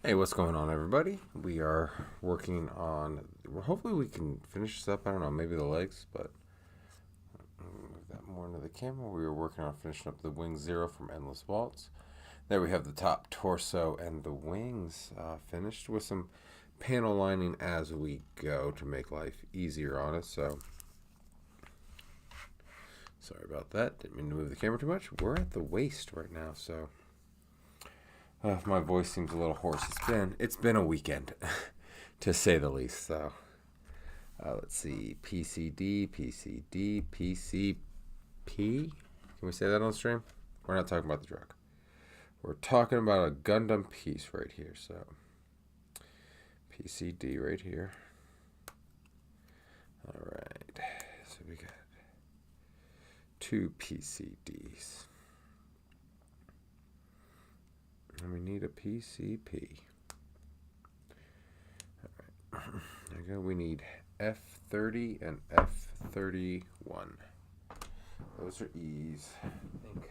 Hey, what's going on, everybody? We are working on. Well, hopefully, we can finish this up. I don't know, maybe the legs, but move that more into the camera. We were working on finishing up the wing zero from Endless Waltz. There we have the top torso and the wings finished with some panel lining as we go to make life easier on us. So, sorry about that. Didn't mean to move the camera too much. We're at the waist right now, so. My voice seems a little hoarse. It's been a weekend, to say the least. So let's see, PCD, PCD, PCP. Can we say that on stream? We're not talking about the drug. We're talking about a Gundam piece right here. So PCD right here. All right. So we got two PCDs. And we need a PCP. All right. There we go. We need F30 and F31. Those are E's. I think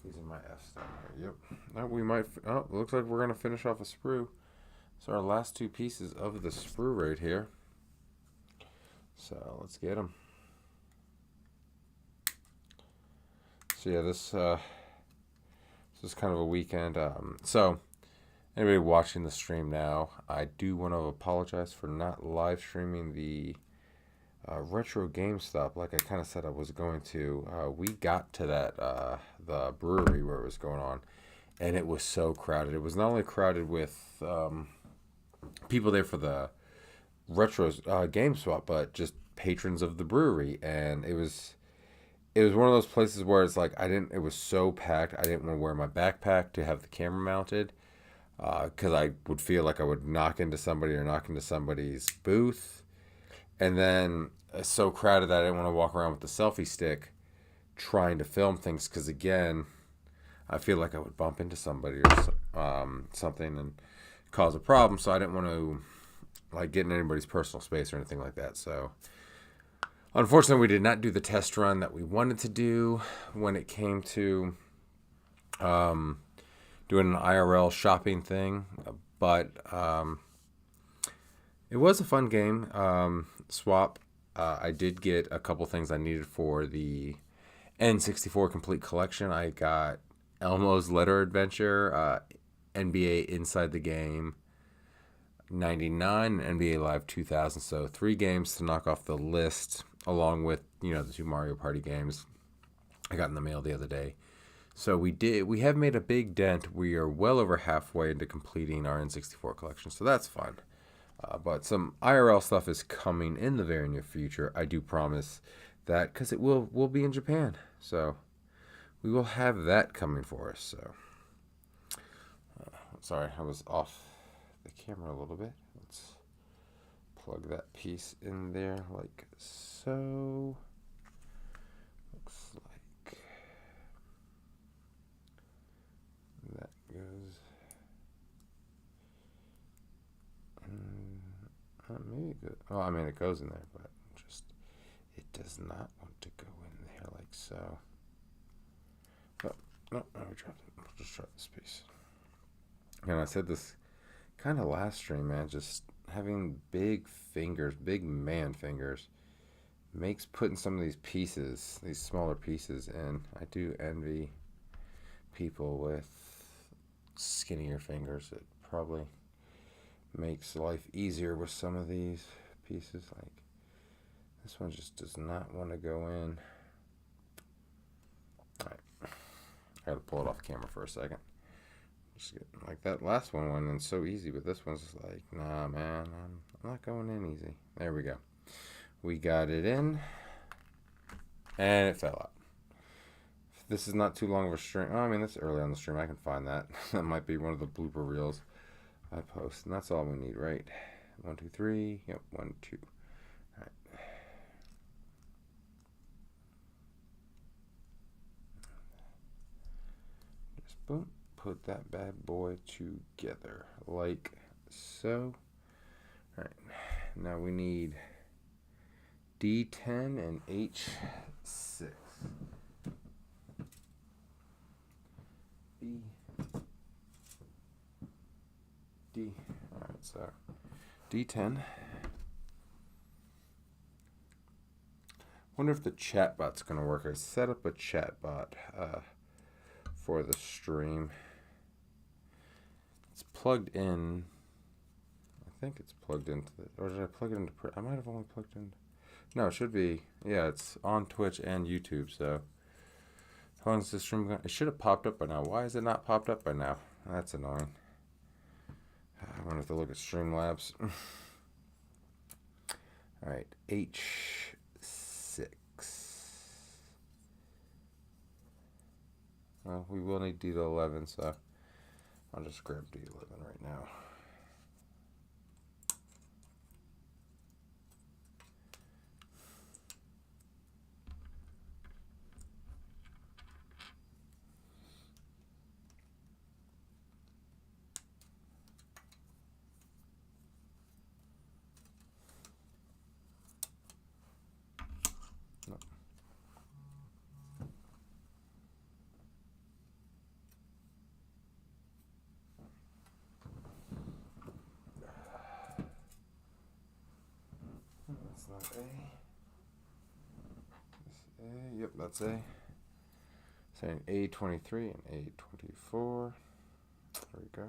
these are my F's down here. Yep. Now we might. Oh, looks like we're going to finish off a sprue. So our last two pieces of the sprue right here. So let's get them. So yeah, this is kind of a weekend. So, anybody watching the stream now, I do want to apologize for not live streaming the retro GameStop like I kind of said I was going to. We got to that the brewery where it was going on, and it was so crowded. It was not only crowded with people there for the retro game swap, but just patrons of the brewery, and it was one of those places where it's like it was so packed, I didn't want to wear my backpack to have the camera mounted because I would feel like I would knock into somebody or knock into somebody's booth. And then it's so crowded that I didn't want to walk around with the selfie stick trying to film things because, again, I feel like I would bump into somebody or something and cause a problem. So I didn't want to get in anybody's personal space or anything like that. So unfortunately, we did not do the test run that we wanted to do when it came to doing an IRL shopping thing, but it was a fun game. Swap. I did get a couple things I needed for the N64 Complete Collection. I got Elmo's Letter Adventure, NBA Inside the Game 99, and NBA Live 2000. So 3 games to knock off the list, along with, the 2 Mario Party games I got in the mail the other day. So we have made a big dent. We are well over halfway into completing our N64 collection, so that's fun. But some IRL stuff is coming in the very near future. I do promise that, because it will be in Japan. So we will have that coming for us. So sorry, I was off the camera a little bit. Let's plug that piece in there like so. Looks like that goes. Maybe it goes. Oh, I mean, it goes in there, but it does not want to go in there like so. Oh, no, we dropped it. We'll just drop this piece. And I said this kind of last stream, man. Just having big fingers, big man fingers, makes putting some of these pieces, these smaller pieces, in. I do envy people with skinnier fingers. It probably makes life easier with some of these pieces. Like this one just does not want to go in. All right, I gotta pull it off camera for a second. Just get, like that last one went in so easy, but this one's just like, nah, man, I'm not going in easy. There we go. We got it in, and it fell out. This is not too long of a stream. Oh, I mean, that's early on the stream. I can find that. That might be one of the blooper reels I post, and that's all we need, right? 1, 2, 3. Yep, 1, 2. All right. Just boom, put that bad boy together like so. All right. Now we need D10 and H6. B Kiki. Alright, so D10. Wonder if the chat bot's gonna work. I set up a chat bot for the stream. It's plugged in. I think it's plugged into the, or did I plug it into? I might have only plugged in. No, it should be. Yeah, it's on Twitch and YouTube. So how long is this stream going? It should have popped up by now. Why is it not popped up by now? That's annoying. I wonder if they look at Streamlabs. All right, H6. Well, we will need D to 11, so I'll just grab D11 right now. That's not A. This A. Yep, that's A. Saying A23 and A24. There we go.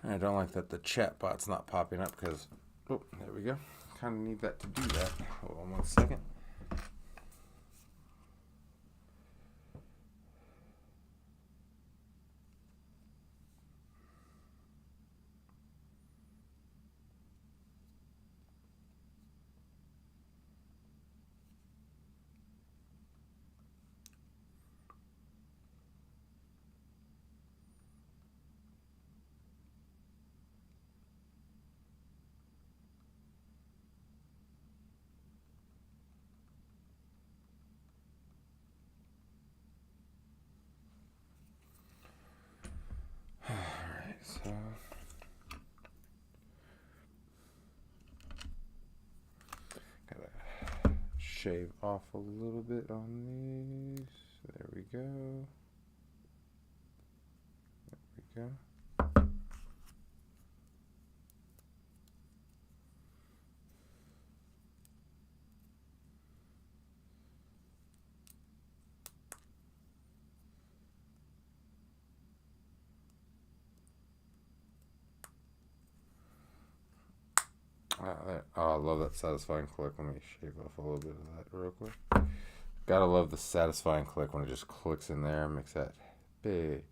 I don't like that the chat bot's not popping up because, oh, there we go. Kind of need that to do that. Hold on 1 second. Alright, so gotta shave off a little bit on these. There we go. There we go. Oh, I love that satisfying click. Let me shave off a little bit of that real quick. Gotta love the satisfying click when it just clicks in there and makes that big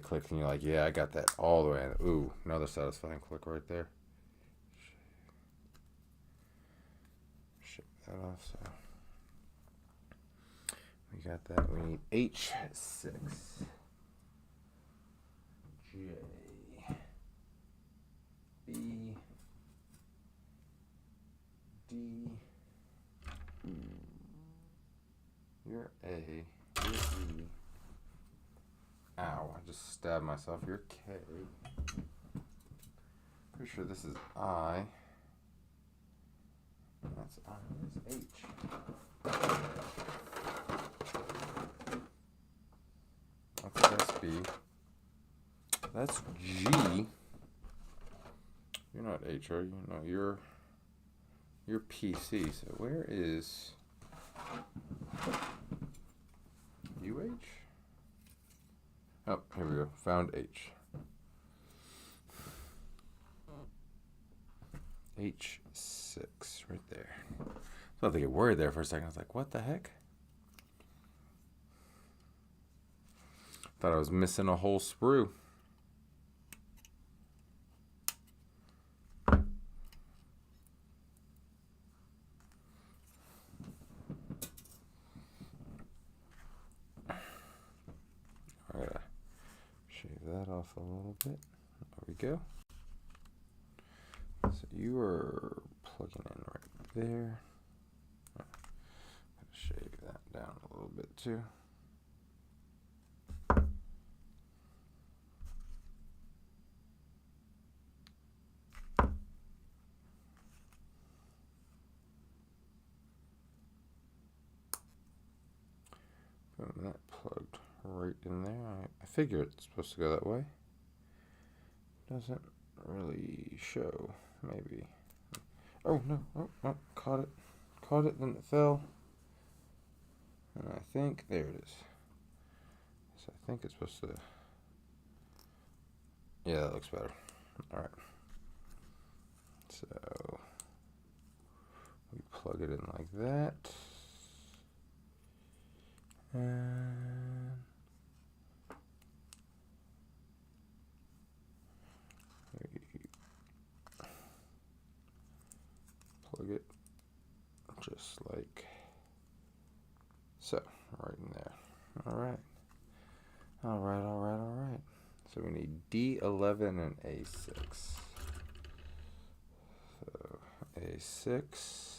click. And you're like, yeah, I got that all the way in. Ooh, another satisfying click right there. Shave that off. So we got that. We need H6. J. B. D. You're A. You're E. Ow, I just stabbed myself. You're K. Pretty sure this is I. That's I. Where's H? That's B. That's G. You're not H, are you? No, you're PC. So where is UH? Oh, here we go. Found H. H6 right there. So I had to get worried there for a second. I was like, what the heck? Thought I was missing a whole sprue. That off a little bit. There we go. So you are plugging in right there. Shave that down a little bit too. And that plugged right in there. I figure it's supposed to go that way. Doesn't really show. Maybe. Oh no! Oh, caught it. Caught it, then it fell. And I think there it is. So I think it's supposed to. Yeah, that looks better. All right. So we plug it in like that. And we plug it just like so, right in there. All right. All right, all right, all right. So we need D11 and A6. So A6.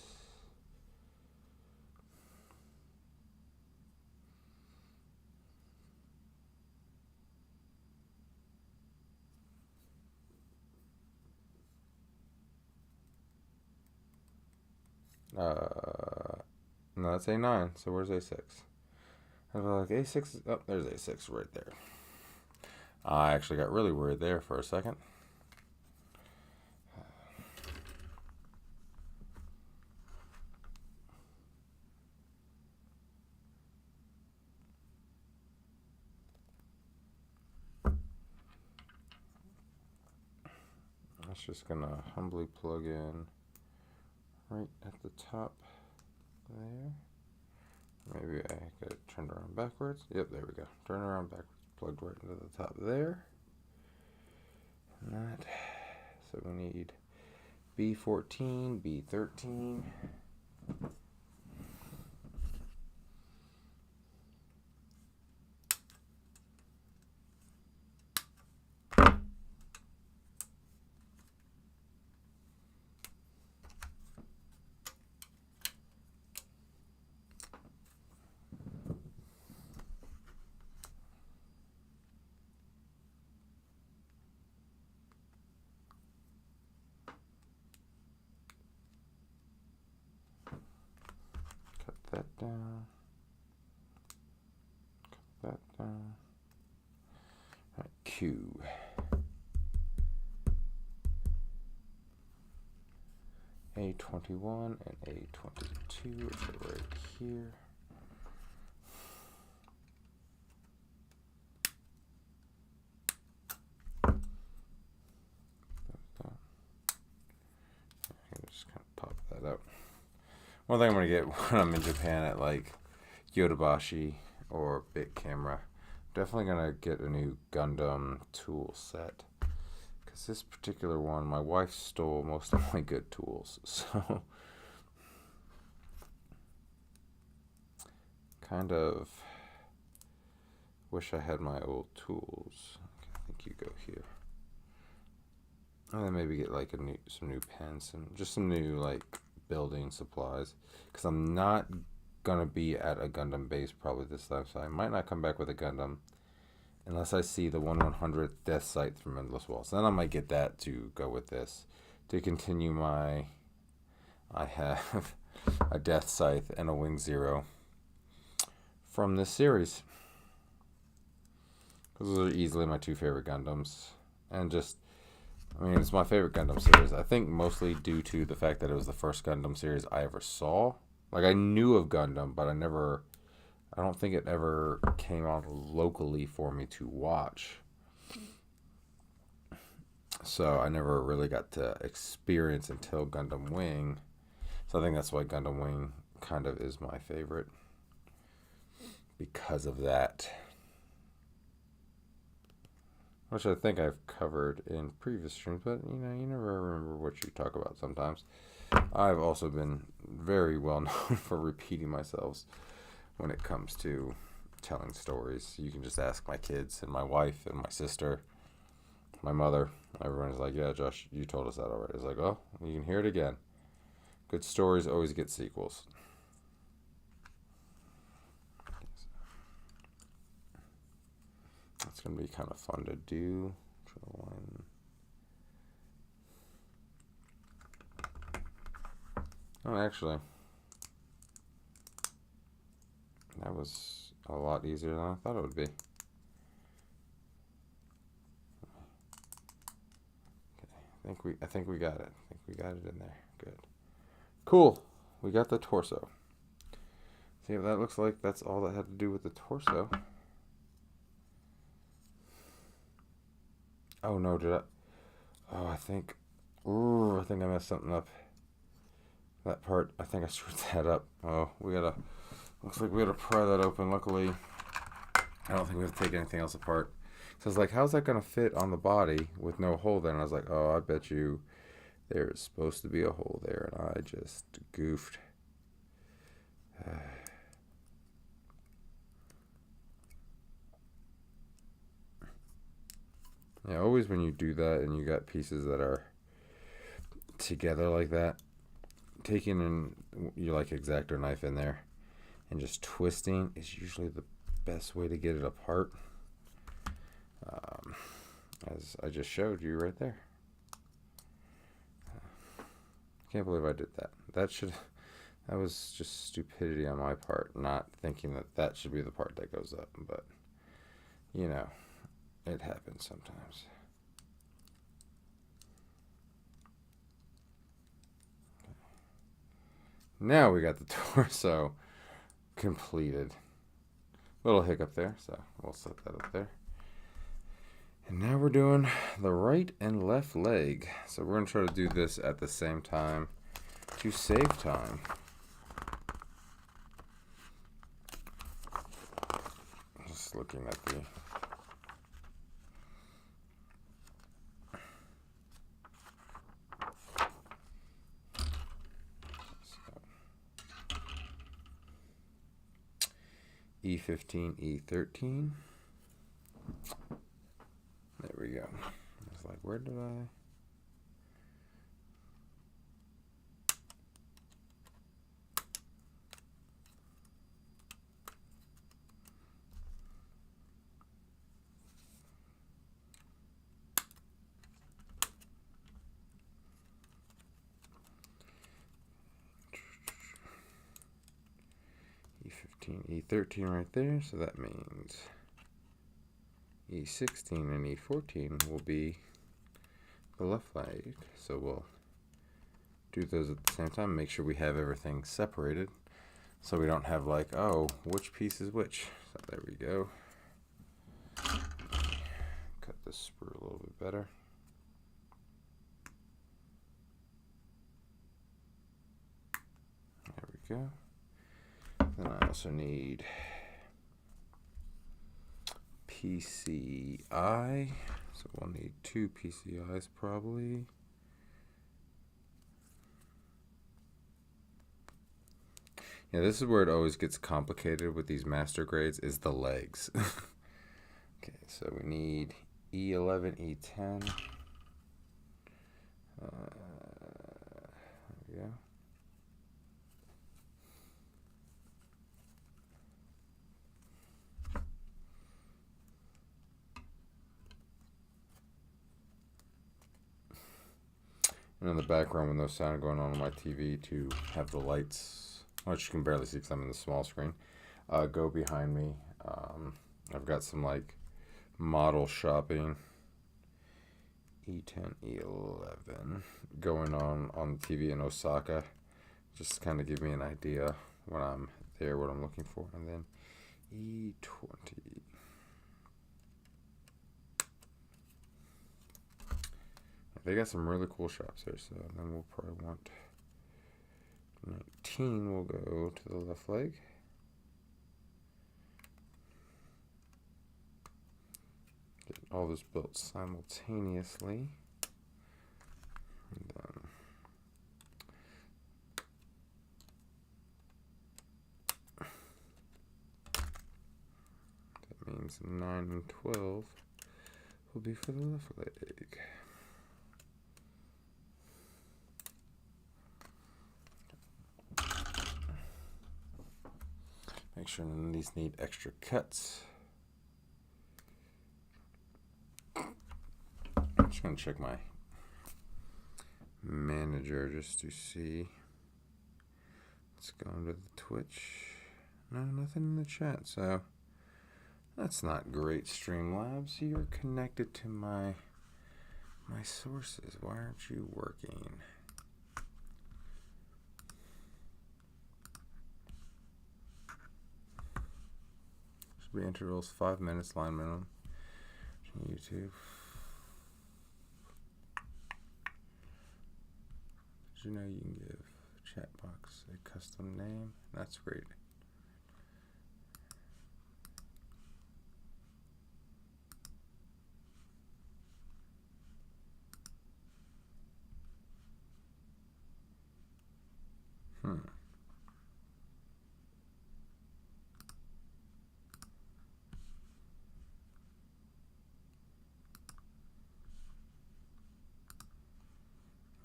No, that's A9. So where's A6? I feel like A6 is, oh, there's A6 right there. I actually got really worried there for a second. That's just gonna humbly plug in right at the top there. Maybe I could turn around backwards. Yep, there we go. Turn around backwards. Plugged right into the top there. And that. So we need B14, B13. That down. Cut that down. All right, Q. A21 and A22 are right here. Just kind of pop that out. One thing I'm going to get when I'm in Japan at like Yodobashi or Big Camera, definitely going to get a new Gundam tool set. Because this particular one, my wife stole most of my good tools. So, kind of wish I had my old tools. Okay, I think you go here. And then maybe get like some new pens and just some new like building supplies, because I'm not gonna be at a Gundam base probably this time, so I might not come back with a Gundam unless I see the 1/100th death scythe from Endless Walls. Then I might get that to go with this to continue my. I have a death scythe and a wing zero from this series, because those are easily my two favorite Gundams, and just. I mean, it's my favorite Gundam series. I think mostly due to the fact that it was the first Gundam series I ever saw. Like, I knew of Gundam, but I don't think it ever came on locally for me to watch. So I never really got to experience until Gundam Wing. So I think that's why Gundam Wing kind of is my favorite. Because of that. Which I think I've covered in previous streams, but you never remember what you talk about sometimes. I've also been very well known for repeating myself when it comes to telling stories. You can just ask my kids and my wife and my sister, my mother. Everyone's like, yeah, Josh, you told us that already. It's like, oh, you can hear it again. Good stories always get sequels. It's going to be kind of fun to do. Oh, actually, that was a lot easier than I thought it would be. Okay, I think we got it. I think we got it in there. Good. Cool. We got the torso. See what that looks like? That's all that had to do with the torso. Oh no, did I? Oh, I think I messed something up. That part, I think I screwed that up. Oh, looks like we gotta pry that open. Luckily, I don't think we have to take anything else apart. So I was like, how's that gonna fit on the body with no hole there? And I was like, oh, I bet you there's supposed to be a hole there, and I just goofed. Yeah, always when you do that and you got pieces that are together like that, taking your like X-Acto knife in there and just twisting is usually the best way to get it apart. As I just showed you right there. Can't believe I did that. That was just stupidity on my part, not thinking that should be the part that goes up. But, you know, it happens sometimes. Now we got the torso completed. Little hiccup there, so we'll set that up there. And now we're doing the right and left leg. So we're going to try to do this at the same time to save time. Just looking at the... E15, E13. There we go. I was like, where did I... E15, E13 right there, so that means E16 and E14 will be the left leg. So we'll do those at the same time, make sure we have everything separated so we don't have like, oh, which piece is which. So there we go. Cut this sprue a little bit better. There we go. Then I also need PCI, so we'll need 2 PCIs probably. Yeah, this is where it always gets complicated with these master grades, is the legs. Okay, so we need E11, E10. There we go. And in the background, with no sound going on my TV, to have the lights, which you can barely see because I'm in the small screen, go behind me. I've got some like model shopping, E10, E11, going on TV in Osaka, just to kind of give me an idea when I'm there, what I'm looking for. And then E20. They got some really cool shops here, so then we'll probably want 19 will go to the left leg. Get all this built simultaneously. And then that means 9 and 12 will be for the left leg. Make sure none of these need extra cuts. I'm just going to check my manager just to see. Let's go into the Twitch. No, nothing in the chat, so That's not great, Streamlabs. You're connected to my sources. Why aren't you working? Should be intervals 5 minutes, line minimum. YouTube. Did you know you can give chat box a custom name? That's great.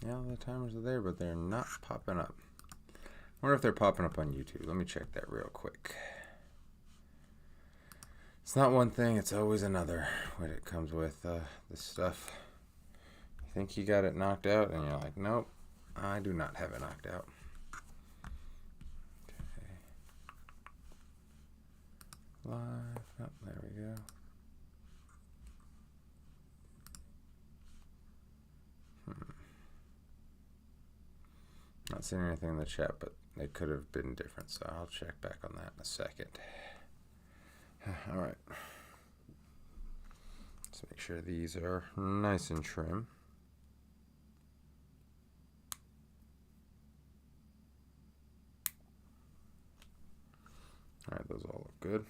Yeah, the timers are there, but they're not popping up. I wonder if they're popping up on YouTube. Let me check that real quick. It's not one thing, it's always another when it comes with this stuff. You think you got it knocked out, and you're like, nope, I do not have it knocked out. Okay. Live. Oh, there we go. Not seeing anything in the chat, but they could have been different, so I'll check back on that in a second. All right. Let's make sure these are nice and trim. All right, those all look good.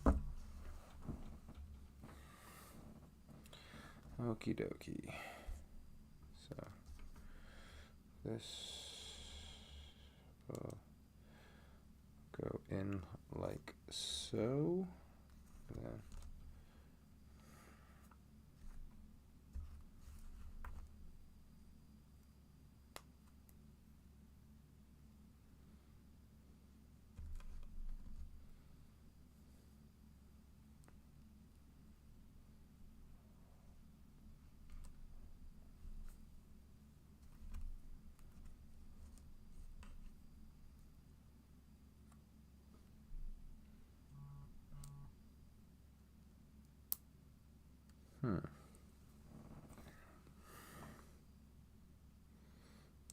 All right. Okie dokie. So this will go in like so. And then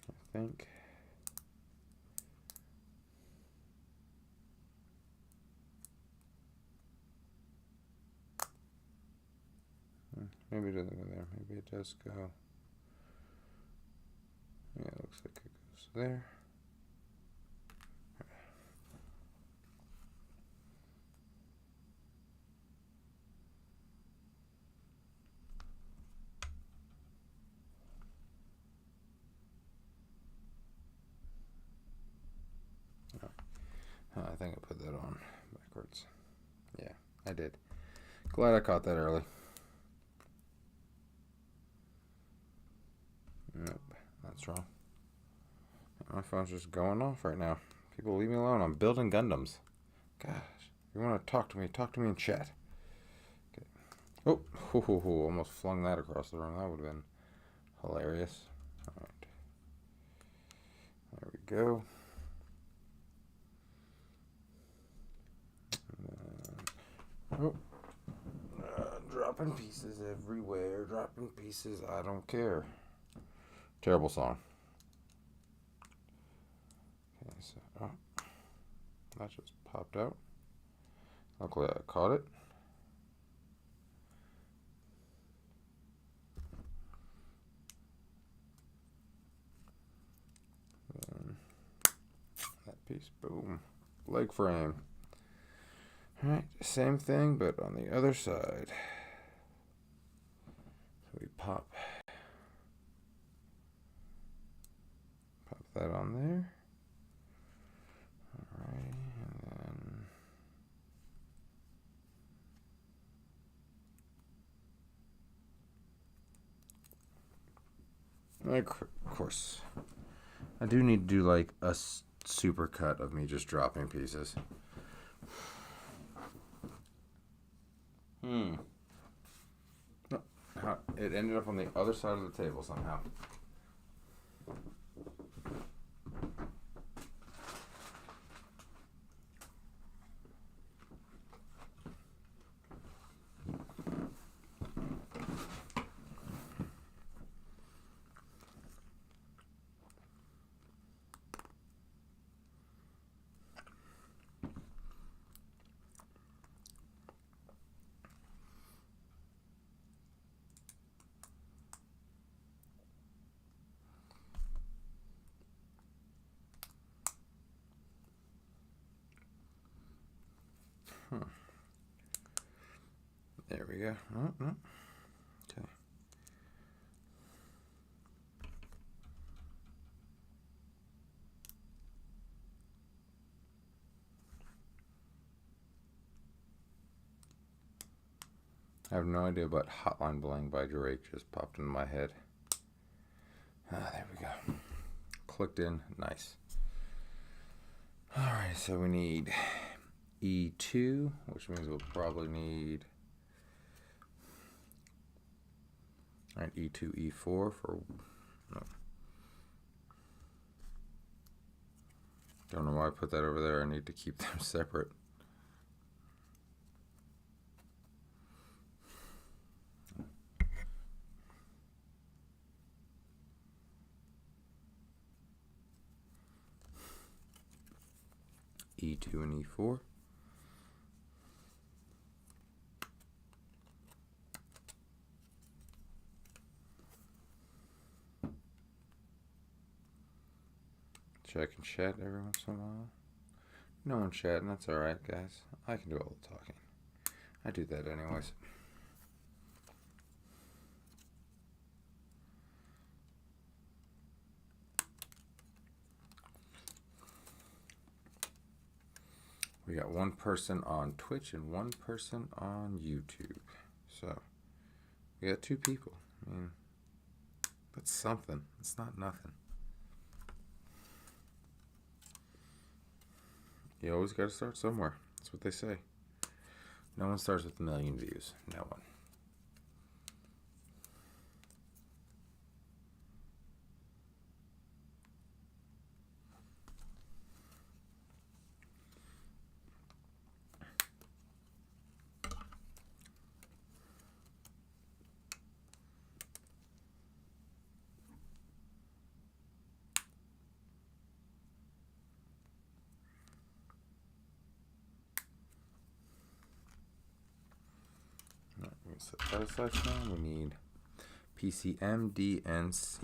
I think maybe it doesn't go there. Maybe it does go. Yeah, it looks like it goes there. I think I put that on backwards. Yeah, I did. Glad I caught that early. Nope, that's wrong. My phone's just going off right now. People leave me alone. I'm building Gundams. Gosh, if you want to talk to me in chat. Okay. Oh, almost flung that across the room. That would have been hilarious. All right. There we go. Dropping pieces everywhere. Dropping pieces. I don't care. Terrible song. Okay, so that just popped out. Luckily I caught it. Then that piece, boom, leg frame. All right, same thing, but on the other side. So we pop that on there. All right, and then of course, I do need to do like a super cut of me just dropping pieces. It ended up on the other side of the table somehow. There we go. Oh, no. Okay. I have no idea what Hotline Bling by Drake just popped into my head. There we go. Clicked in. Nice. Alright, so we need E2, which means we'll probably need E2, E4 for... No. Don't know why I put that over there. I need to keep them separate. E2 and E4. Check and chat every once in a while. No one chatting, that's alright, guys. I can do all the talking. I do that anyways. We got one person on Twitch and one person on YouTube. So, we got 2 people. I mean, that's something. It's not nothing. You always got to start somewhere. That's what they say. No one starts with 1 million views. No one. Set that aside now. We need PCM, D, and C.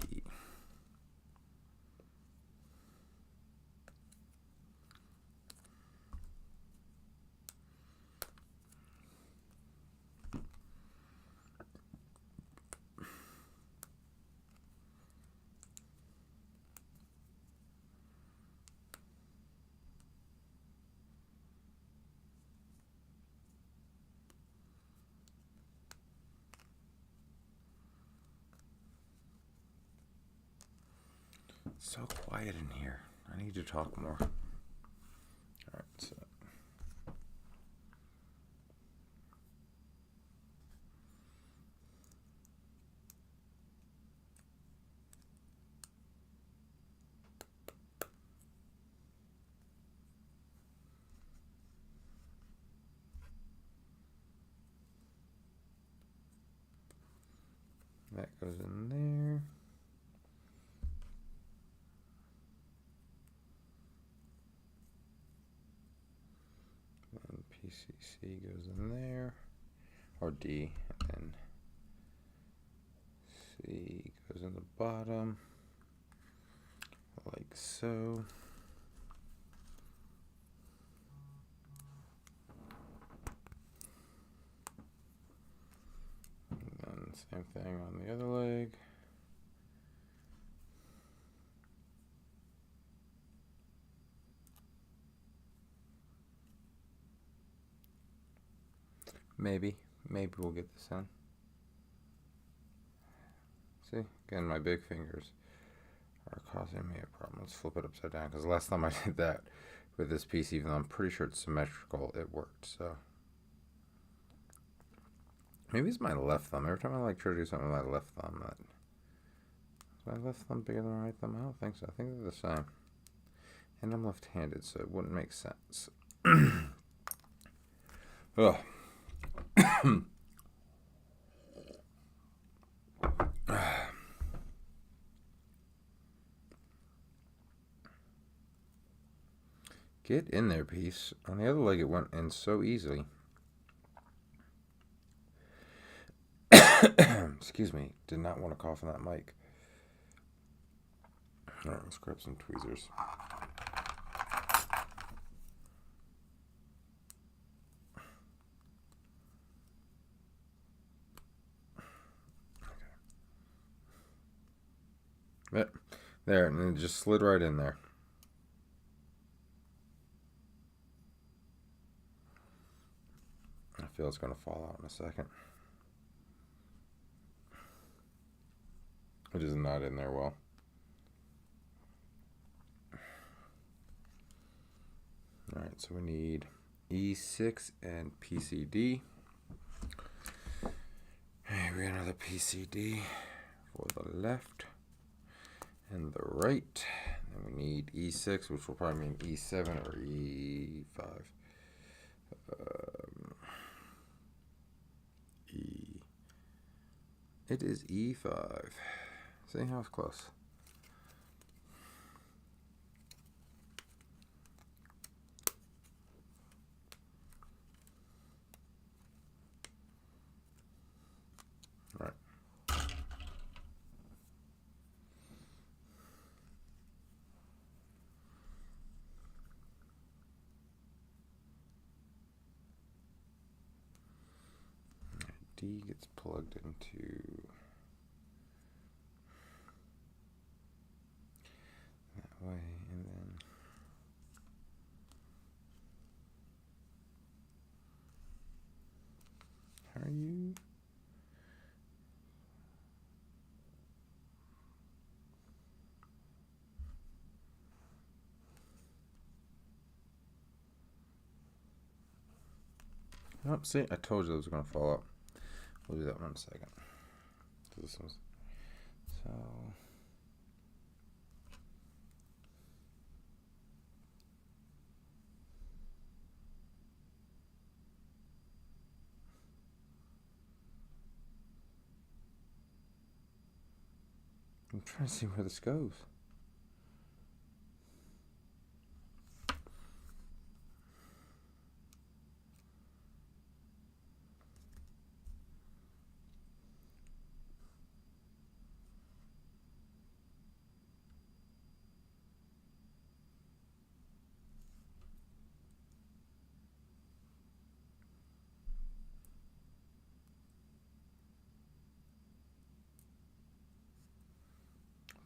So quiet in here. I need to talk more. Alright, so. That goes in there. PCC goes in there, or D, and then C goes in the bottom, like so. And then same thing on the other leg. Maybe we'll get this in. See, again, my big fingers are causing me a problem. Let's flip it upside down, because last time I did that with this piece, even though I'm pretty sure it's symmetrical, it worked. So maybe it's my left thumb. Every time I try to do something with my left thumb, is my left thumb bigger than my right thumb? I don't think so. I think they're the same. And I'm left-handed, so it wouldn't make sense. Ugh. Get in there, piece. On the other leg, it went in so easily. Excuse me. Did not want to cough on that mic. All right, let's grab some tweezers. Yep. There, and it just slid right in there. I feel it's going to fall out in a second. It is not in there well. Alright, so we need E6 and PCD. Hey, we got another PCD for the left and the right. Then we need E6, which will probably mean E7 or E5. It is E5. See how it's close. Right. D gets plugged into that way, and then how are you? Oh, see, I told you it was going to fall out. We'll do that one in a second. So this one's so. I'm trying to see where this goes.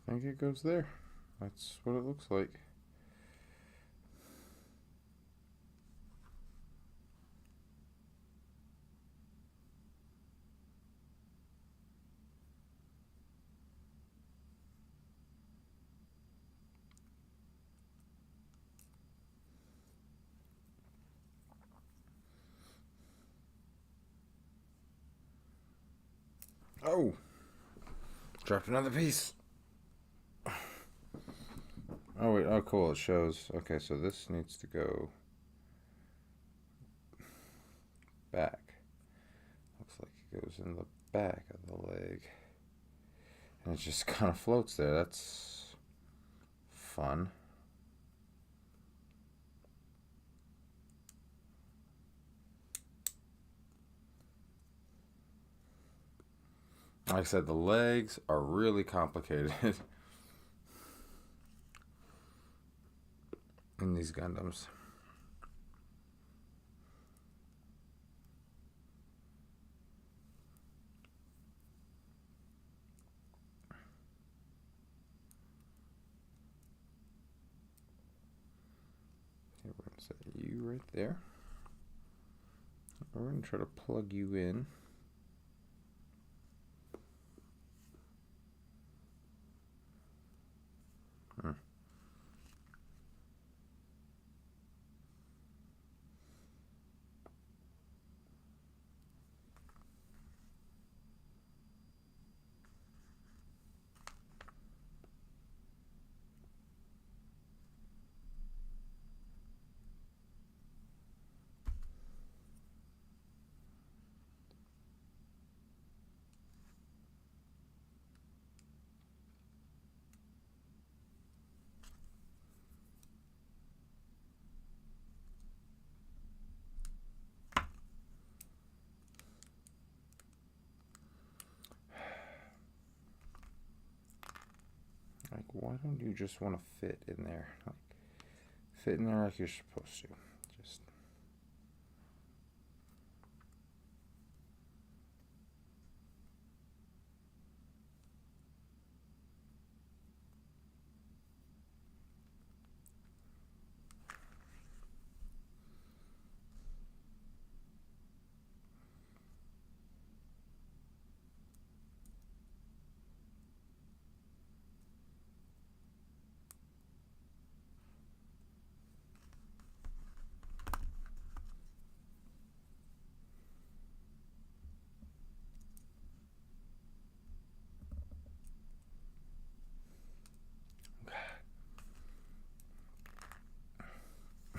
I think it goes there. That's what it looks like. Oh! Dropped another piece. Oh, wait. Oh, cool. It shows. Okay, so this needs to go back. Looks like it goes in the back of the leg. And it just kind of floats there. That's fun. Like I said, the legs are really complicated in these Gundams. Okay, we're going to set you right there. We're going to try to plug you in. Like, why don't you just want to fit in there? Like, fit in there like you're supposed to. Just.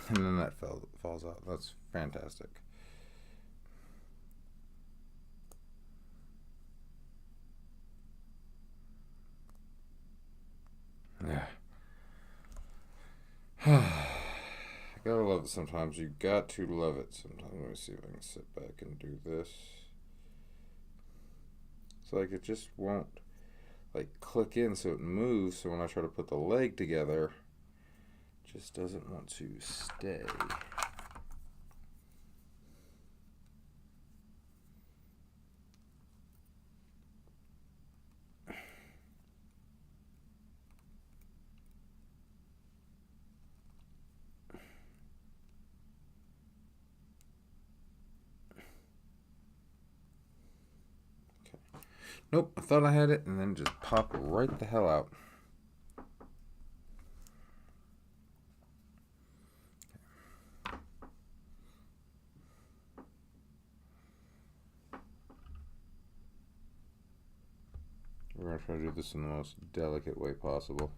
And then that falls out. That's fantastic. Yeah. I gotta love it sometimes. You got to love it sometimes. Let me see if I can sit back and do this. It's like it just won't like click in so it moves. So when I try to put the leg together, it just doesn't want to stay. Nope, I thought I had it and then just pop right the hell out. We're going to try to do this in the most delicate way possible.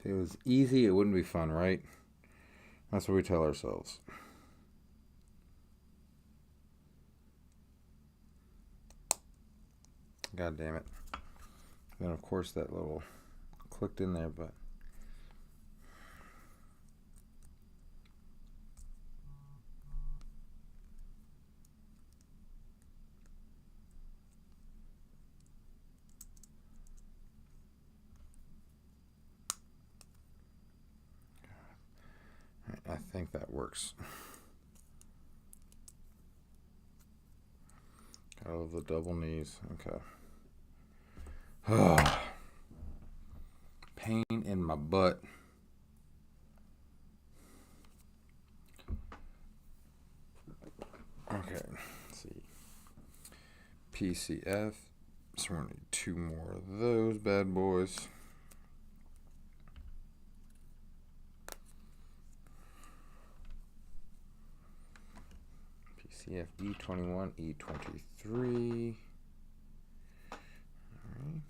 If it was easy, it wouldn't be fun, right? That's what we tell ourselves. God damn it. Then, of course, that little clicked in there, but... I think that works. I love the double knees. Okay. Pain in my butt. Okay. Let's see. PCF. So we're going to need 2 more of those bad boys. PCF E21, E23. Alright.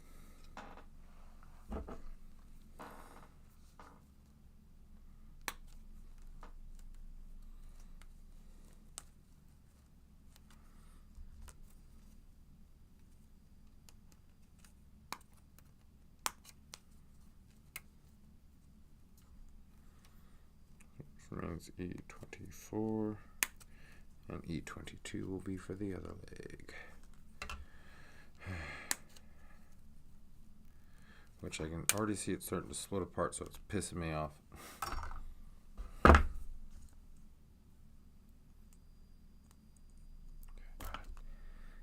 Which means E24. And E22 will be for the other leg. Which I can already see it starting to split apart, so it's pissing me off.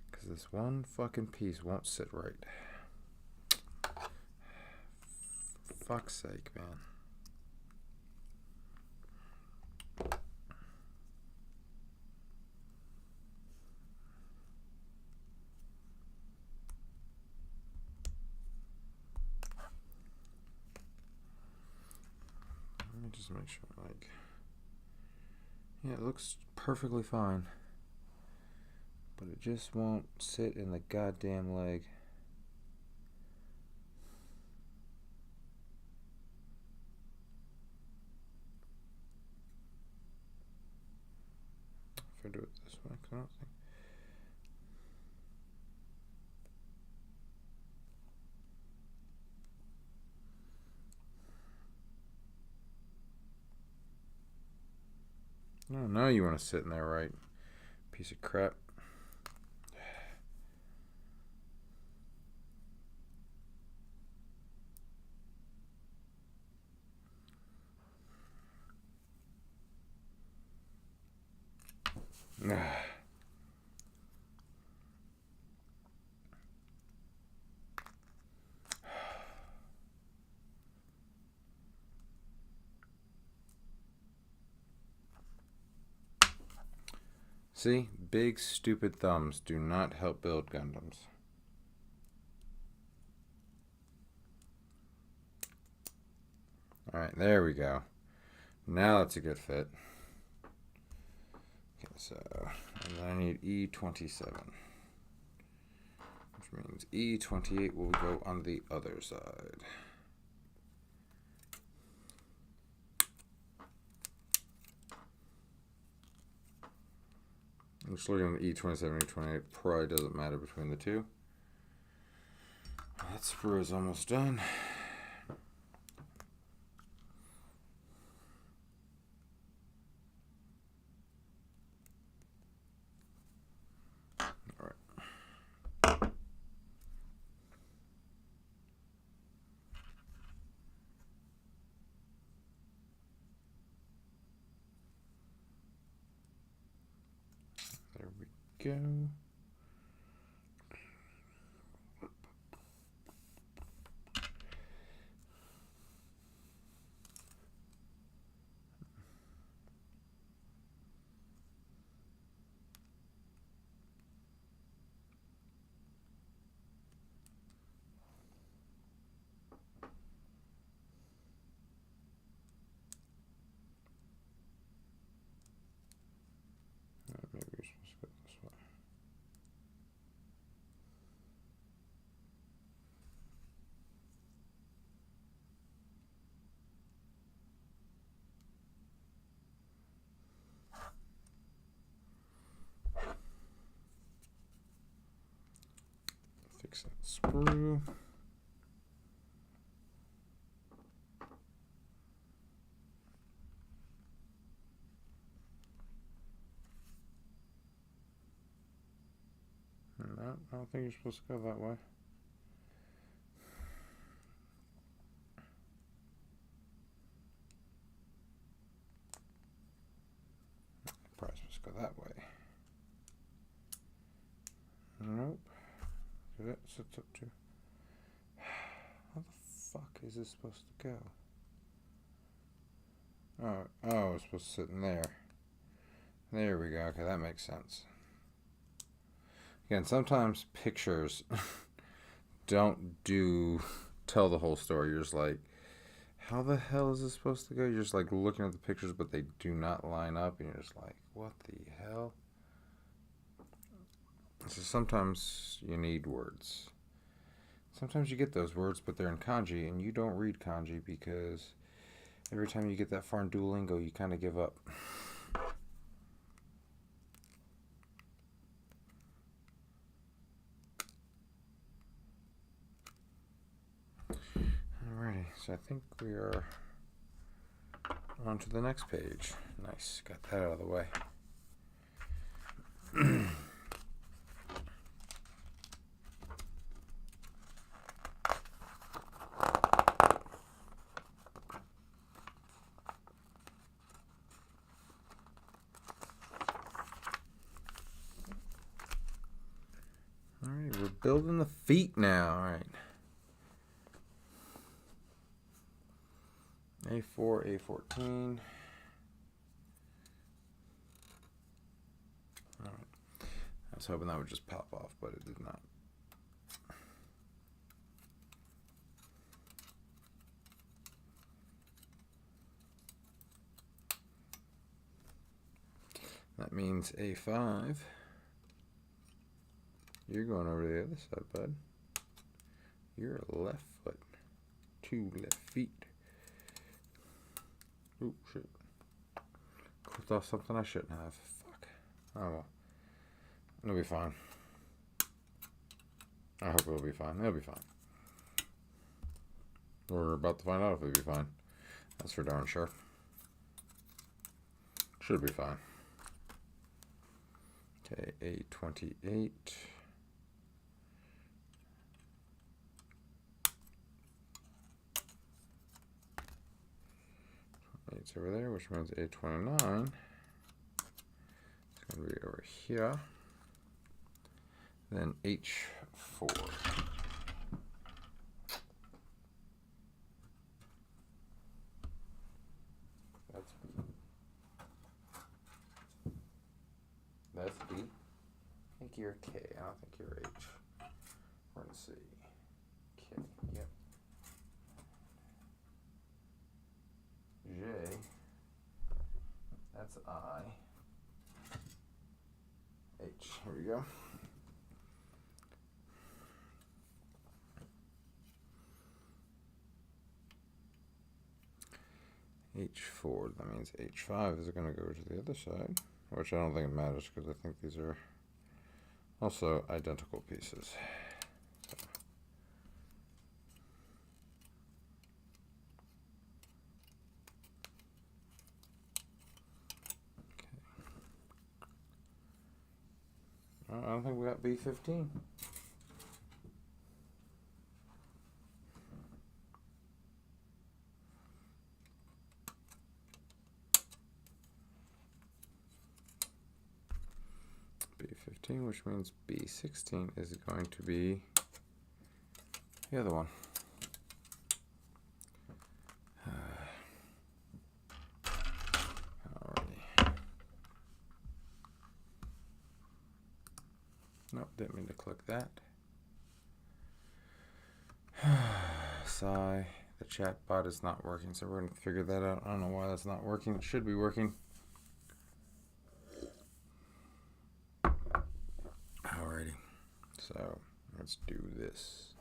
Because this one fucking piece won't sit right. For fuck's sake, man. Just make sure, like, yeah, it looks perfectly fine, but it just won't sit in the goddamn leg. If I do it this way, I don't think. No, no, you want to sit in there, right? Piece of crap. See, big stupid thumbs do not help build Gundams. Alright, there we go. Now that's a good fit. Okay, so and then I need E27. Which means E28 will go on the other side. I'm just looking at E27 and E28. Probably doesn't matter between the two. That sprue is almost done. There we go. Maybe we're supposed to go this way. Fix that sprue. No, I don't think you're supposed to go that way. Probably supposed to go that way. Nope. That sits up to. How the fuck is this supposed to go? Oh, it's supposed to sit in there. There we go. Okay, that makes sense. Again, sometimes pictures don't tell the whole story. You're just like, how the hell is this supposed to go? You're just like looking at the pictures, but they do not line up, and you're just like, what the hell? So sometimes you need words. Sometimes you get those words, but they're in kanji, and you don't read kanji because every time you get that far in Duolingo, you kind of give up. Alrighty, so I think we are on to the next page. Nice, got that out of the way. Alright, we're building the feet now. Alright. A4, A14. Alright. I was hoping that would just pop off, but it did not. That means A5. You're going over to the other side, bud. You're a left foot. 2 left feet. Ooh, shit. Clipped off something I shouldn't have. Fuck. Oh well. It'll be fine. I hope it'll be fine. It'll be fine. We're about to find out if it'll be fine. That's for darn sure. Should be fine. Okay, 828. It's over there, which means 829. It's going to be over here. Then H4. That's B. That's B. I think you're K. I don't think you're H. We're going to see. K. Yep. J. That's I. H. Here we go. H4, that means H5 is going to go to the other side, which I don't think it matters because I think these are also identical pieces. So. Okay. I don't think we got B15. B15, which means B16 is going to be the other one. Alrighty. Nope, didn't mean to click that. Sigh. The chat bot is not working, so we're going to figure that out. I don't know why that's not working. It should be working. Alrighty. So let's do this.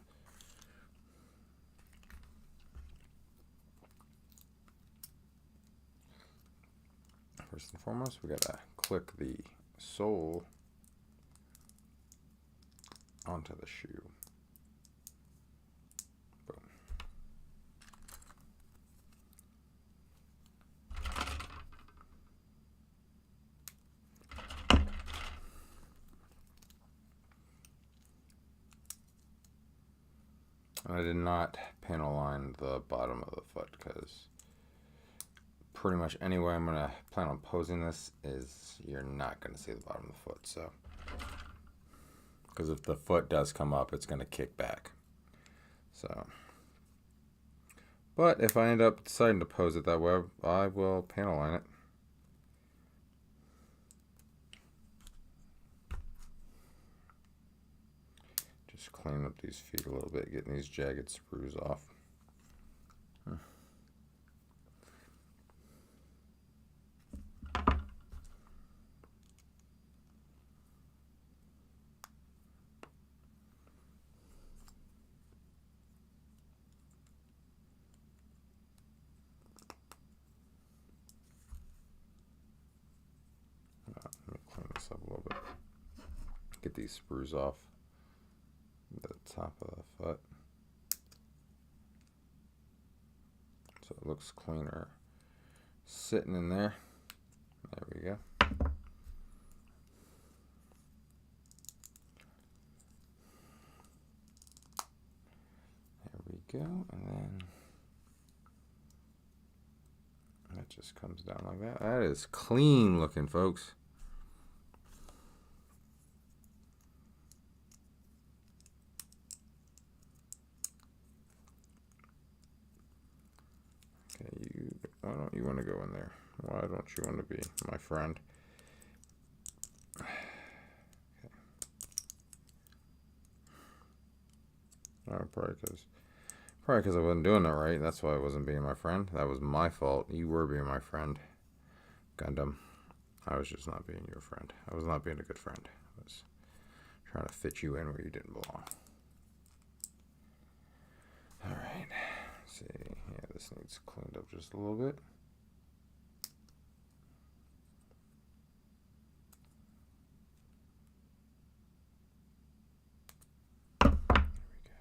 First and foremost, we gotta click the sole onto the shoe. Boom. And I did not panel line the bottom of the foot because pretty much anywhere I'm gonna plan on posing this is you're not gonna see the bottom of the foot. So, because if the foot does come up, it's gonna kick back. So, but if I end up deciding to pose it that way, I will panel line it. Just clean up these feet a little bit, getting these jagged screws off. Let me clean this up a little bit. Get these screws off the top of the foot so it looks cleaner sitting in there. There we go. There we go, and then that just comes down like that. That is clean looking, folks. Okay, why don't you want to go in there? Why don't you want to be my friend? Okay. Oh, probably because I wasn't doing that right. That's why I wasn't being my friend. That was my fault. You were being my friend, Gundam. I was just not being your friend. I was not being a good friend. I was trying to fit you in where you didn't belong. All right. See, yeah, this needs cleaned up just a little bit. There we go.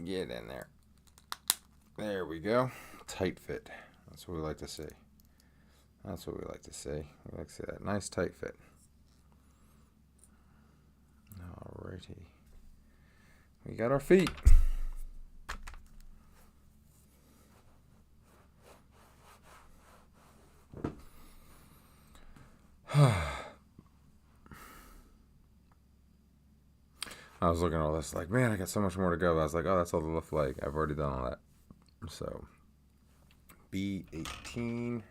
Get in there. There we go. Tight fit. That's what we like to see. That's what we like to see. We like to see that nice tight fit. Alrighty. We got our feet. I was looking at all this like, man, I got so much more to go. I was like, oh, that's all the left leg. I've already done all that. So, B18.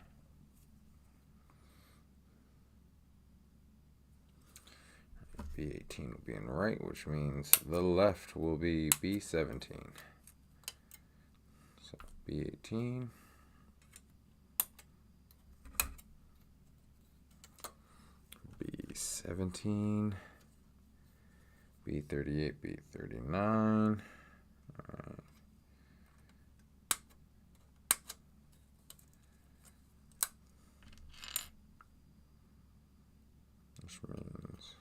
B18 will be in right, which means the left will be B17. So, B18. B17. B38, B39. All right. Which means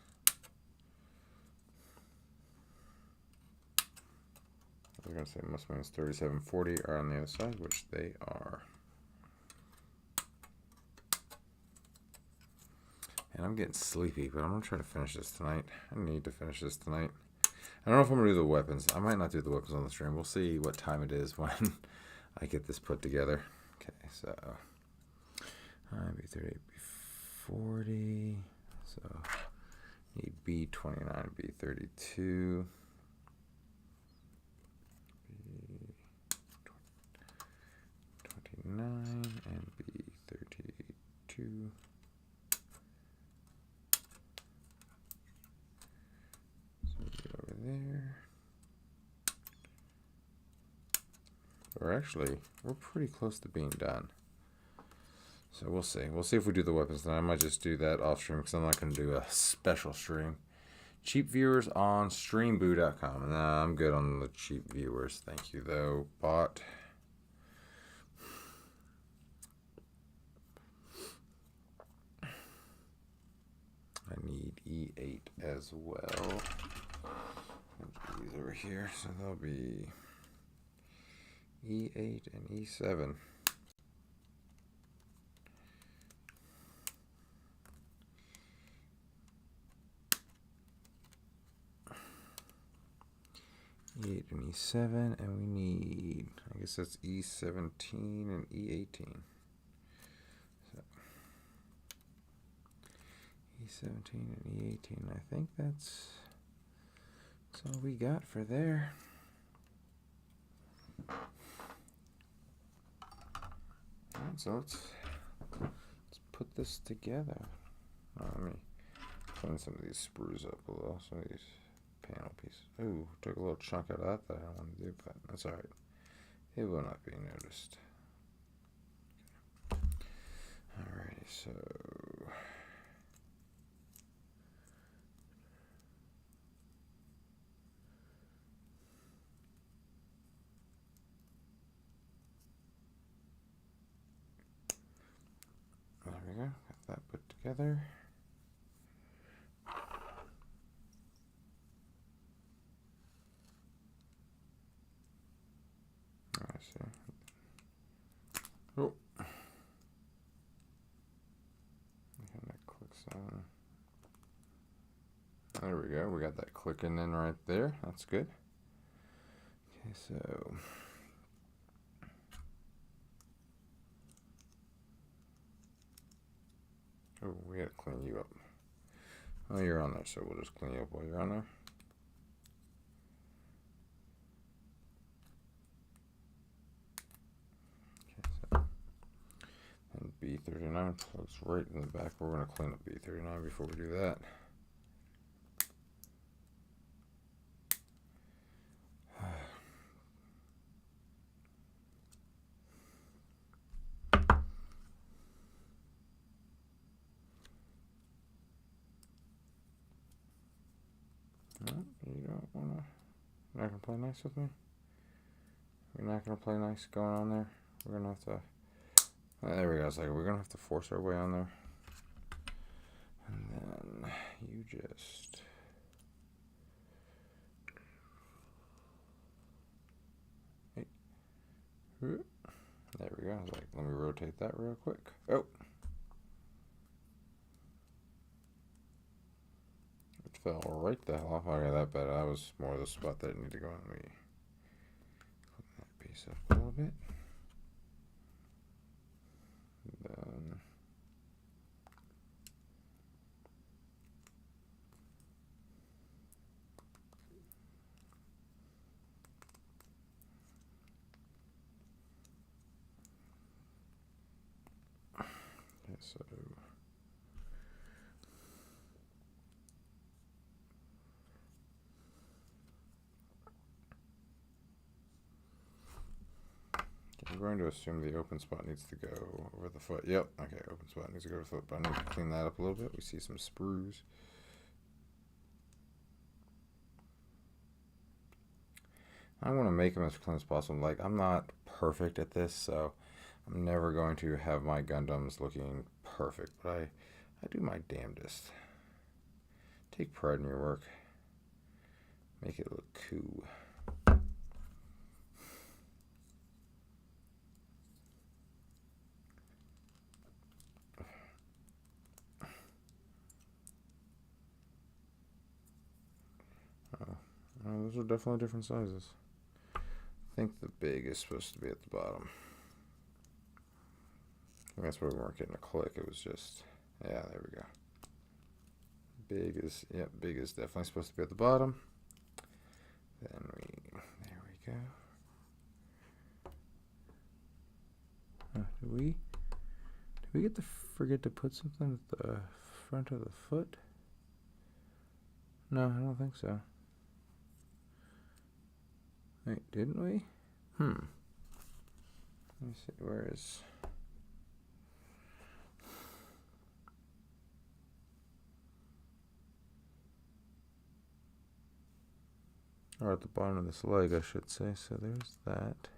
I was going to say must means 37, 40 are on the other side, which they are. And I'm getting sleepy, but I'm going to try to finish this tonight. I need to finish this tonight. I don't know if I'm going to do the weapons. I might not do the weapons on the stream. We'll see what time it is when I get this put together. Okay, so B38, B40. So need B29, B32. B29 and B32. There. We're pretty close to being done. So we'll see. We'll see if we do the weapons. Then I might just do that off stream because I'm not going to do a special stream. Cheap viewers on streamboo.com. Nah, I'm good on the cheap viewers. Thank you, though. Bot. I need E8 as well. These over here, so they'll be E8 and E7. E8 and E7, and we need, I guess that's E17 and E18. So E17 and E18, I think that's all we got for there. Alright, so let's put this together. Let me clean some of these sprues up a little. Some of these panel pieces. Ooh, took a little chunk out of that I don't want to do, but that's alright. It will not be noticed. Alrighty, so there we go. Got that put together. I see. Oh. And that clicks on. There we go. We got that clicking in right there. That's good. Okay, so oh, we gotta clean you up. Oh, you're on there, so we'll just clean you up while you're on there. And B39 plugs right in the back. We're going to clean up B39 before we do that. You don't want to... You're not going to play nice with me? You're not going to play nice going on there? We're going to have to... There we go. It's like we're going to have to force our way on there. And then you just... There we go. I was like, let me rotate that real quick. Oh. It fell right the hell off. Okay, that bad. That was more the spot that needed to go. Let me clean that piece up a little bit. Then okay, so I'm going to assume the open spot needs to go over the foot. Yep. Okay, open spot needs to go over the foot, but I need to clean that up a little bit. We see some sprues. I want to make them as clean as possible. Like, I'm not perfect at this, so I'm never going to have my Gundams looking perfect, but I do my damnedest. Take pride in your work. Make it look cool. Those are definitely different sizes. I think the big is supposed to be at the bottom. That's why we weren't getting a click. It was just, yeah, there we go. Big is, yep, big is definitely supposed to be at the bottom. Then there we go. Did we get to forget to put something at the front of the foot? No, I don't think so. Wait, didn't we? Let me see, where is... Or at the bottom of this leg, I should say. So there's that.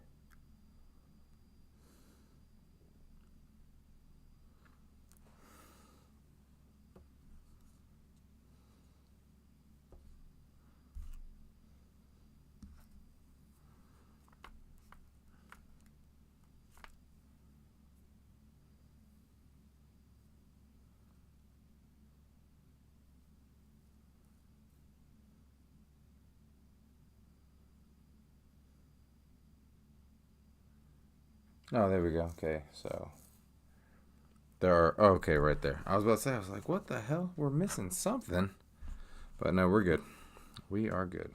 Oh, there we go. Okay, so there are, oh, okay, right there. I was about to say, I was like, what the hell? We're missing something. But no, we're good. We are good.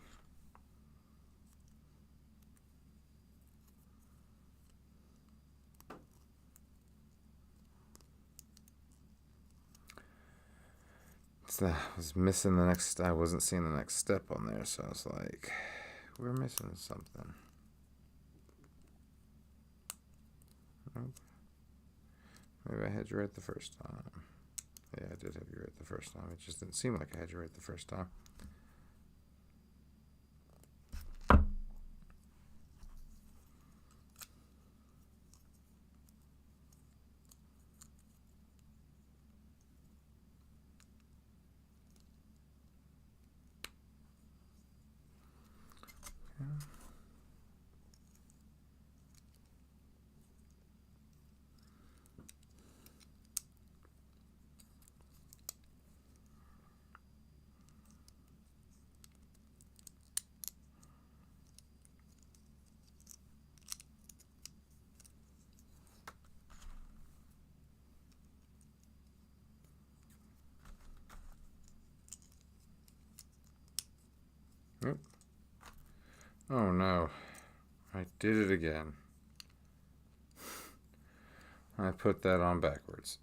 So I was missing the next, I wasn't seeing the next step on there, so I was like, we're missing something. Maybe I had you right the first time. Yeah, I did have you right the first time. It just didn't seem like I had you right the first time. Yep. Oh no, I did it again. I put that on backwards.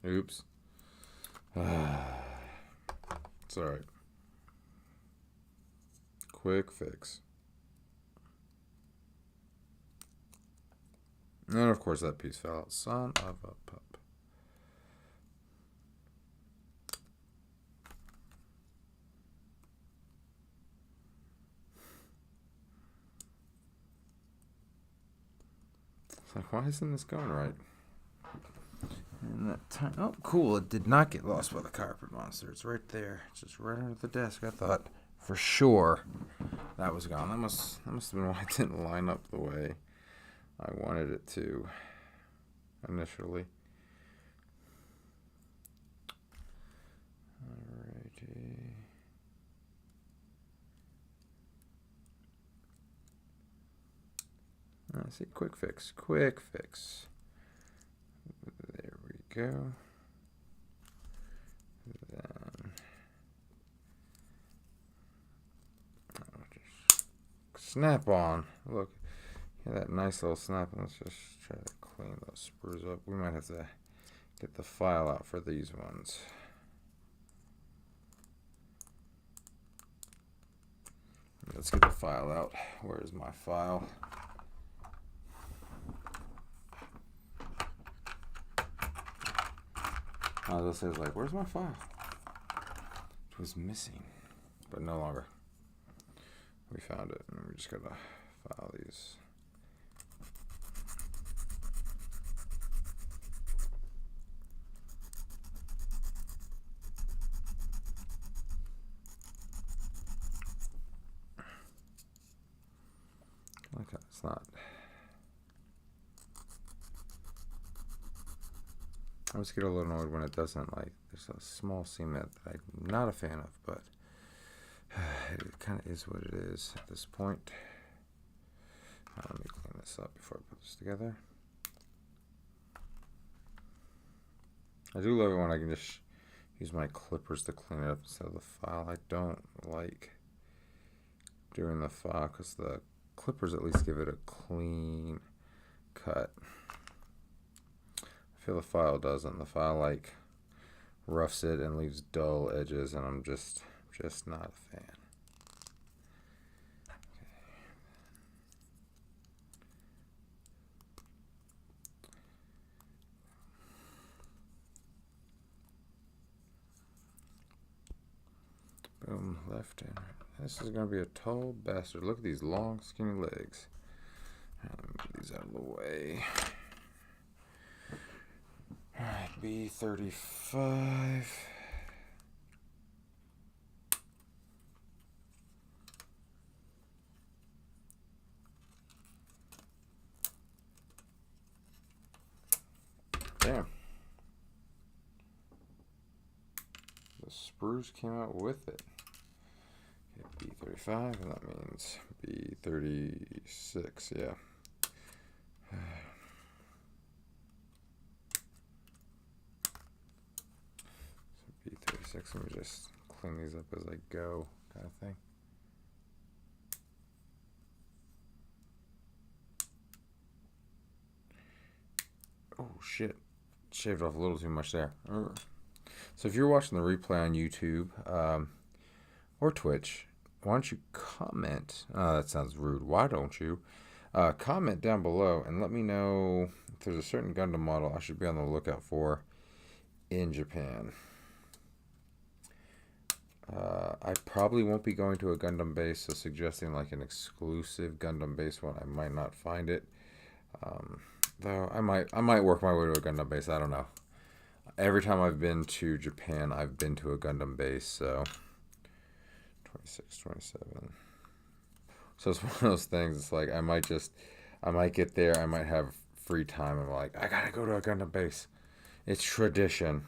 Oops. It's alright. Quick fix. And of course that piece fell out. Son of a pup. It's like, why isn't this going right? And that time, oh, cool! It did not get lost by the carpet monster. It's right there, it's just right under the desk. I thought for sure that was gone. That must have been why it didn't line up the way I wanted it to initially. Alrighty. See, quick fix. There we go. Then snap on. Look, yeah, that nice little snap. Let's just try to clean those sprues up. We might have to get the file out for these ones. Let's get the file out. Where is my file? I was gonna say, like, where's my file? It was missing, but no longer. We found it, and we just gotta file these. Okay, it's not. I always get a little annoyed when it doesn't, like, there's a small seam that I'm not a fan of, but it kind of is what it is at this point. Let me clean this up before I put this together. I do love it when I can just use my clippers to clean it up instead of the file. I don't like doing the file because the clippers at least give it a clean cut. I feel the file doesn't. The file like roughs it and leaves dull edges, and I'm just not a fan. Boom, left and right. This is going to be a tall bastard. Look at these long, skinny legs. Let me get these out of the way. Alright, B35. Damn. The sprues came out with it. Okay, B35, and that means B36, yeah. So B36, let me just clean these up as I go, kind of thing. Oh shit, shaved off a little too much there. So if you're watching the replay on YouTube or Twitch, why don't you comment? That sounds rude. Why don't you comment down below and let me know if there's a certain Gundam model I should be on the lookout for in Japan. I probably won't be going to a Gundam base, so suggesting like an exclusive Gundam base one, I might not find it. Though I might work my way to a Gundam base. I don't know. Every time I've been to Japan, I've been to a Gundam base. So 26, 27. So it's one of those things. It's like I might get there. I might have free time. I'm like, I gotta go to a Gundam base. It's tradition.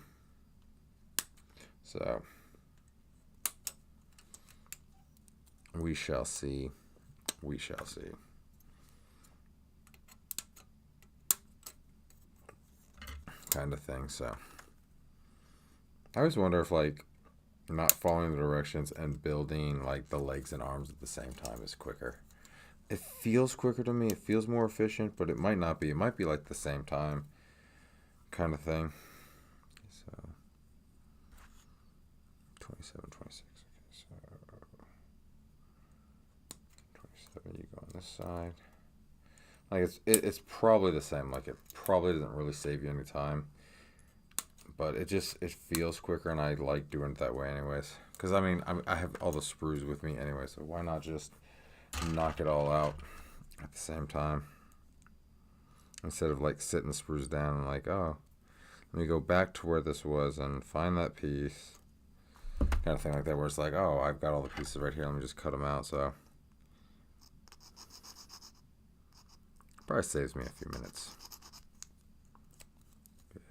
So we shall see. We shall see. Kind of thing. So I always wonder if like not following the directions and building like the legs and arms at the same time is quicker. It feels quicker to me. It feels more efficient, but it might not be. It might be like the same time kind of thing. So 27, 26. Okay, so 27, you go on this side. Like it's probably the same. Like it probably doesn't really save you any time, but it feels quicker, and I like doing it that way anyways. Because I mean I have all the sprues with me anyway, so why not just knock it all out at the same time instead of like sitting the sprues down and like, oh, let me go back to where this was and find that piece, kind of thing like that. Where it's like, oh, I've got all the pieces right here. Let me just cut them out. So Probably saves me a few minutes. Good.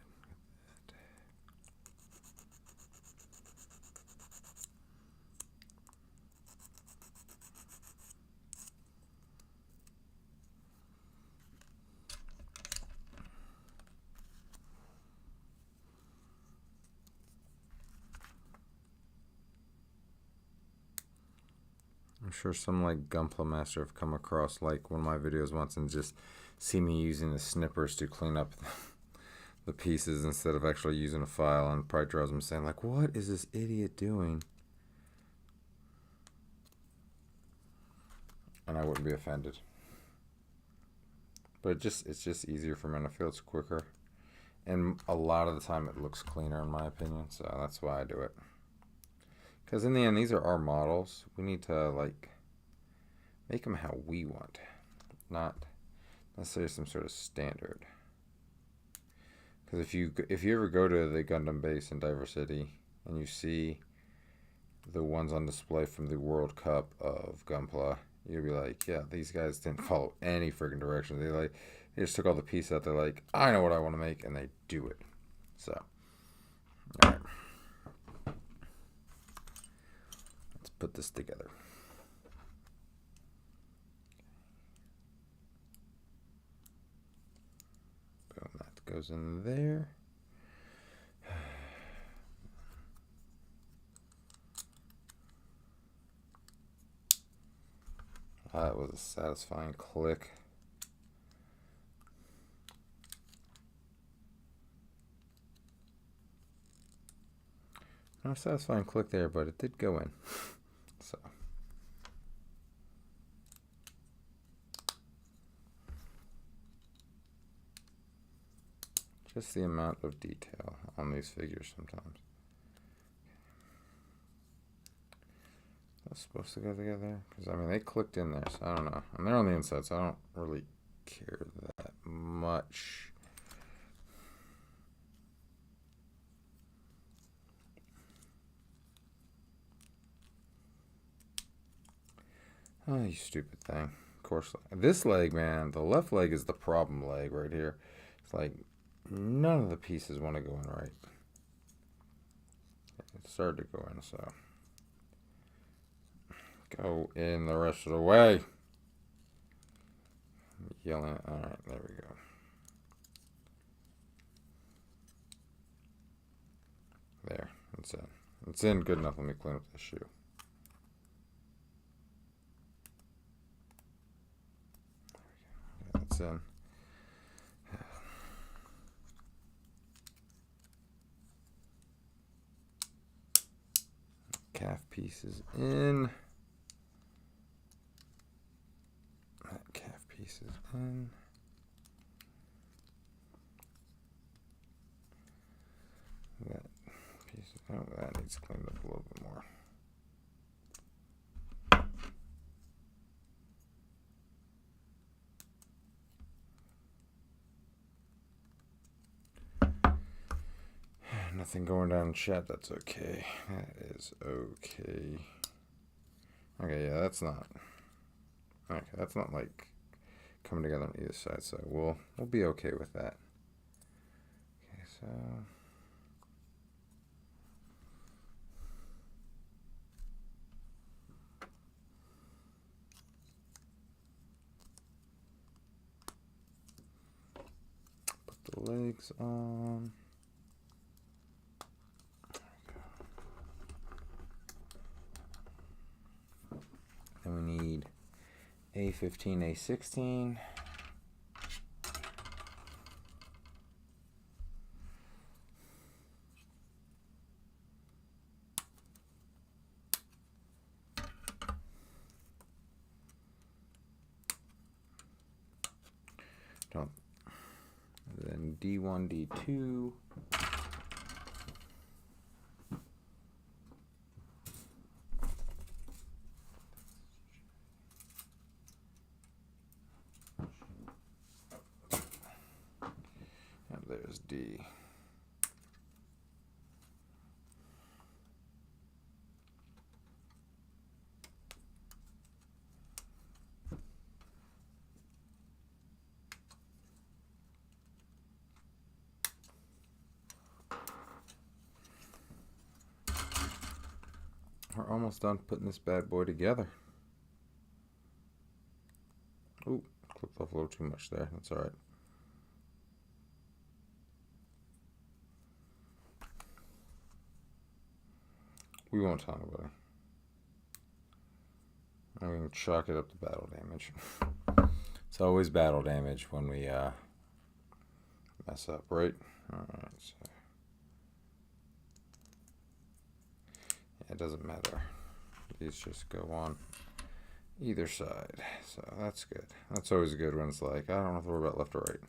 I'm sure some like Gunpla master have come across like one of my videos once and just see me using the snippers to clean up the pieces instead of actually using a file, and probably drives them saying like, what is this idiot doing? And I wouldn't be offended. But it's just easier for me, and I feel it's quicker. And a lot of the time it looks cleaner in my opinion, so that's why I do it. Because in the end, these are our models. We need to like make them how we want, not necessarily some sort of standard. Because if you ever go to the Gundam base in Diversity and you see the ones on display from the World Cup of Gunpla, you'll be like, yeah, these guys didn't follow any freaking directions. They just took all the pieces out. They're like, I know what I want to make, and they do it. So, all right. Put this together. Boom, that goes in there. That was a satisfying click. Not a satisfying click there, but it did go in. So. Just the amount of detail on these figures sometimes. That's supposed to go together? Because, I mean, they clicked in there, so I don't know. And they're on the inside, so I don't really care that much. Oh, you stupid thing. Of course. This leg, man, the left leg is the problem leg right here. It's like none of the pieces want to go in right. It started to go in, so. Go in the rest of the way. I'm yelling. All right, there we go. There, it's in. It's in good enough. Let me clean up the shoe. That's in. Calf piece is in. That calf piece is in. That piece, oh, that needs cleaned up a little bit more. Nothing going down in chat, that's okay. That is okay. Okay, yeah, that's not. Okay, that's not like coming together on either side, so we'll be okay with that. Okay, so put the legs on. Then we need A15, A16. Don't. Then D1, D2. There's D. we're almost done putting this bad boy together. Ooh, clipped off a little too much there. That's all right. We won't tell anybody. I'm going to chalk it up to battle damage. It's always battle damage when we mess up, right? Alright, so yeah, it doesn't matter. These just go on either side. So that's good. That's always good when it's like, I don't have to worry about left or right.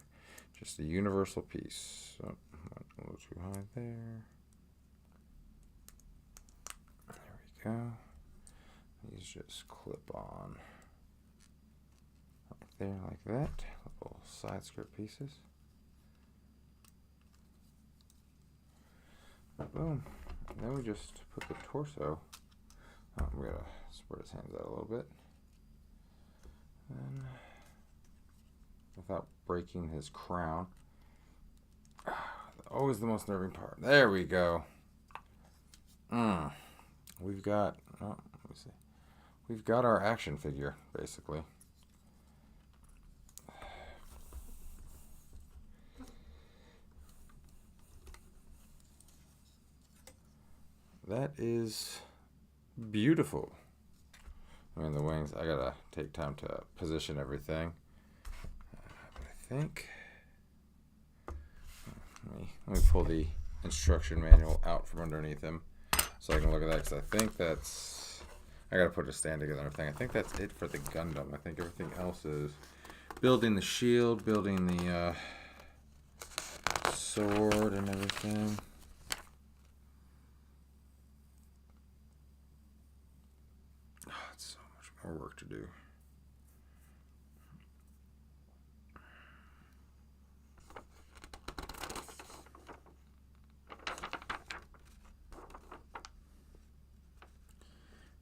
Just a universal piece. So, a little too high there. There we go. These just clip on right there like that. Little side script pieces. Boom. And then we just put the torso. We're going to spread his hands out a little bit. Then, without breaking his crown. Always the most nerving part. There we go. We've got, let me see. We've got our action figure, basically. That is beautiful. I mean, the wings, I gotta take time to position everything. But I think, let me pull the instruction manual out from underneath him so I can look at that, because I think that's, I gotta put a stand together and everything. I think that's it for the Gundam. I think everything else is building the shield, building the sword and everything. More work to do.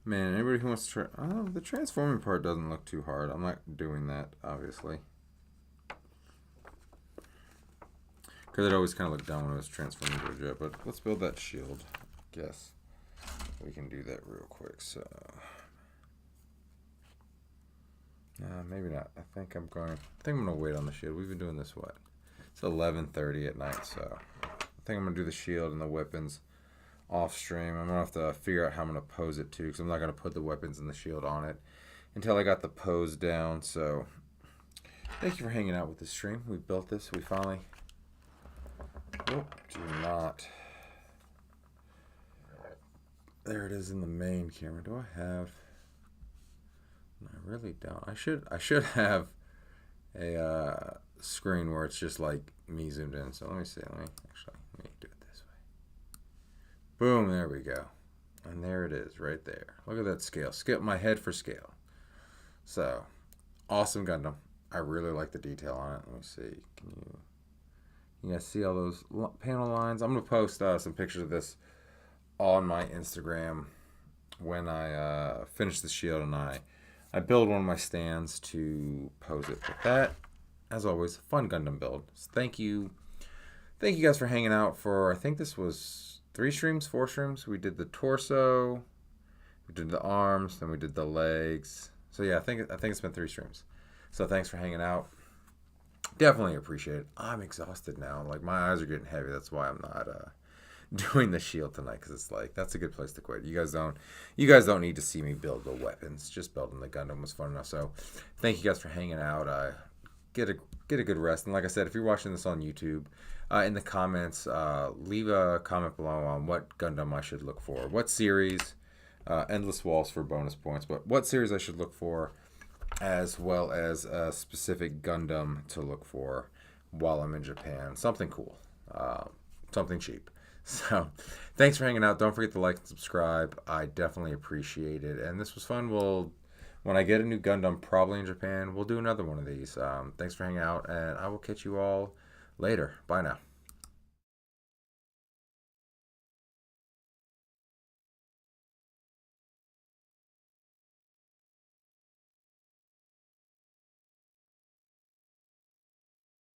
Man, anybody who wants to try... Oh, the transforming part doesn't look too hard. I'm not doing that, obviously. Because it always kind of looked dumb when it was transforming into a jet. But let's build that shield. I guess we can do that real quick. So... maybe not. I think I'm gonna wait on the shield. We've been doing this what? It's 11:30 at night, so I think I'm gonna do the shield and the weapons off stream. I'm gonna have to figure out how I'm gonna pose it too, because I'm not gonna put the weapons and the shield on it until I got the pose down. So thank you for hanging out with the stream. We built this. We finally. Oh, do not. There it is in the main camera. Do I have? I really don't. I should have a screen where it's just like me zoomed in. So let me see. Let me do it this way. Boom, there we go. And there it is right there. Look at that scale. Skip my head for scale. So, awesome Gundam. I really like the detail on it. Let me see. Can you guys see all those panel lines? I'm going to post some pictures of this on my Instagram when I finish the shield and I build one of my stands to pose it. But that, as always, fun Gundam build. So thank you guys for hanging out for, I think this was 4 streams. We did the torso, we did the arms, then we did the legs. So yeah, I think it's been 3 streams. So thanks for hanging out. Definitely appreciate it. I'm exhausted now. Like, my eyes are getting heavy. That's why I'm not doing the shield tonight, because it's like, that's a good place to quit. You guys don't need to see me build the weapons. Just building the Gundam was fun enough. So thank you guys for hanging out. Get a good rest. And like I said, if you're watching this on YouTube, in the comments, leave a comment below on what Gundam I should look for, what series, endless walls for bonus points, but what series I should look for, as well as a specific Gundam to look for while I'm in Japan. Something cool, something cheap. So, thanks for hanging out. Don't forget to like and subscribe. I definitely appreciate it. And this was fun. When I get a new Gundam, probably in Japan, we'll do another one of these. Thanks for hanging out, and I will catch you all later. Bye now.